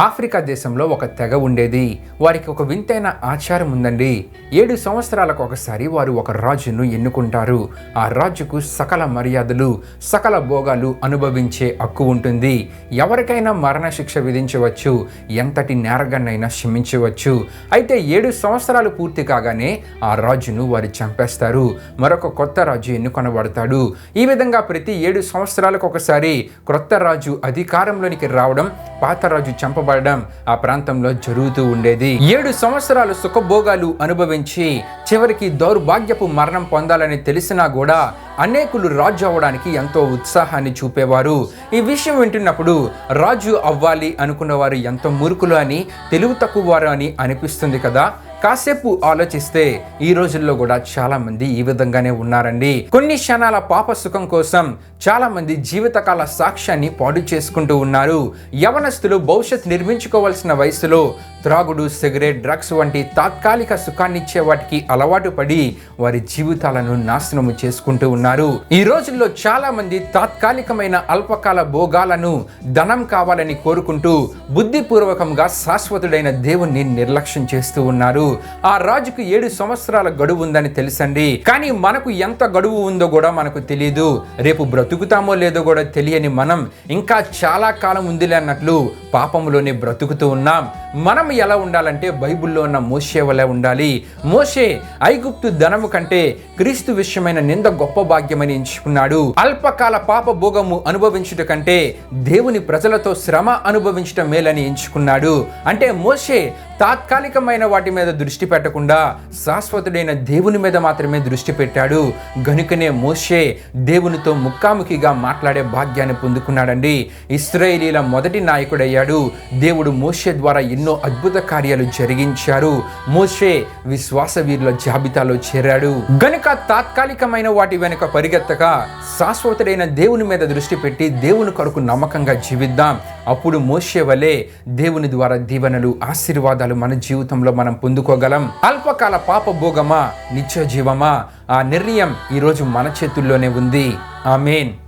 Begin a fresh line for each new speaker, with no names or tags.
Africa దేశంలో ఒక తెగ ఉండేది. వారికి ఒక వింతైన ఆచారం ఉందండి. 7 సంవత్సరాలకు ఒకసారి వారు ఒక రాజును ఎన్నుకుంటారు. ఆ రాజుకు సకల మర్యాదలు, సకల భోగాలు అనుభవించే హక్కు ఉంటుంది. ఎవరికైనా మరణశిక్ష విధించవచ్చు, ఎంతటి నేరగాన్నైనా క్షమించవచ్చు. అయితే 7 సంవత్సరాలు పూర్తి కాగానే ఆ రాజును వారు చంపేస్తారు. మరొక కొత్త రాజు ఎన్నుకొనబడతాడు. ఈ విధంగా ప్రతి 7 సంవత్సరాలకు ఒకసారి క్రొత్త రాజు అధికారంలోనికి రావడం, పాత రాజు చంపబడడం ఆ ప్రాంతంలో జరుగుతూ ఉండేది. 7 సంవత్సరాలు సుఖభోగాలు అనుభవించి చివరికి దౌర్భాగ్యపు మరణం పొందాలని తెలిసినా కూడా అనేకులు రాజు అవ్వడానికి ఎంతో ఉత్సాహాన్ని చూపేవారు. ఈ విషయం వింటున్నప్పుడు రాజు అవ్వాలి అనుకున్నవారు ఎంతో మూర్ఖులు అని, తెలివి తక్కువ వారు అని అనిపిస్తుంది కదా. కాసేపు ఆలోచిస్తే ఈ రోజుల్లో కూడా చాలా మంది ఈ విధంగానే ఉన్నారండి. కొన్ని క్షణాల పాప సుఖం కోసం చాలా మంది జీవితకాల సాక్ష్యాన్ని పాడు చేసుకుంటూ ఉన్నారు. యవనస్తులు భవిష్యత్ నిర్మించుకోవాల్సిన వయసులో త్రాగుడు, సిగరెట్, డ్రగ్స్ వంటి తాత్కాలిక సుఖాన్నిచ్చే వాటికి అలవాటు పడి వారి జీవితాలను నాశనము చేసుకుంటూ ఉన్నారు. ఈ రోజుల్లో చాలా మంది తాత్కాలికమైన అల్పకాల భోగాలను, ధనం కావాలని కోరుకుంటూ బుద్ధిపూర్వకంగా శాశ్వతుడైన దేవుణ్ణి నిర్లక్ష్యం చేస్తూ ఉన్నారు. ఆ రాజుకు 7 సంవత్సరాల గడువు ఉందని తెలుసండి. కానీ మనకు ఎంత గడువు ఉందో కూడా మనకు తెలియదు. రేపు బ్రతుకుతామో లేదో కూడా తెలియని మనం ఇంకా చాలా కాలం ఉందిలే అన్నట్లు పాపంలోనే బ్రతుకుతూ ఉన్నాం. మనం ఎలా ఉండాలంటే బైబిల్లో ఉన్న మోషే వలె ఉండాలి. మోషే ఐగుప్తు ధనము కంటే క్రీస్తు విషయమైన నింద గొప్ప భాగ్యమని ఎంచుకున్నాడు. అల్పకాల పాప భోగము అనుభవించుట కంటే దేవుని ప్రజలతో శ్రమ అనుభవించటం మేలని ఎంచుకున్నాడు. అంటే మోషే తాత్కాలికమైన వాటి మీద దృష్టి పెట్టకుండా శాశ్వతుడైన దేవుని మీద మాత్రమే దృష్టి పెట్టాడు. గనుకనే మోషే దేవునితో ముఖాముఖిగా మాట్లాడే భాగ్యాన్ని పొందుకున్నాడండి. ఇశ్రాయేలీల మొదటి నాయకుడయ్యాడు. దేవుడు మోషే ద్వారా ఎన్నో అద్భుత కార్యాలు జరిగించారు. మోషే విశ్వాస వీరుల జాబితాలో చేరాడు. గనుక తాత్కాలికమైన వాటి వెనుక పరిగెత్తక శాశ్వతుడైన దేవుని మీద దృష్టి పెట్టి దేవుని కొరకు నమ్మకంగా జీవిద్దాం. అప్పుడు మోషే వలె దేవుని ద్వారా దీవెనలు, ఆశీర్వాదాలు మన జీవితంలో మనం పొందుకోగలం. అల్పకాల పాప భోగమా, నిత్య జీవమా, ఆ నిర్ణయం ఈరోజు మన చేతుల్లోనే ఉంది. ఆమేన్.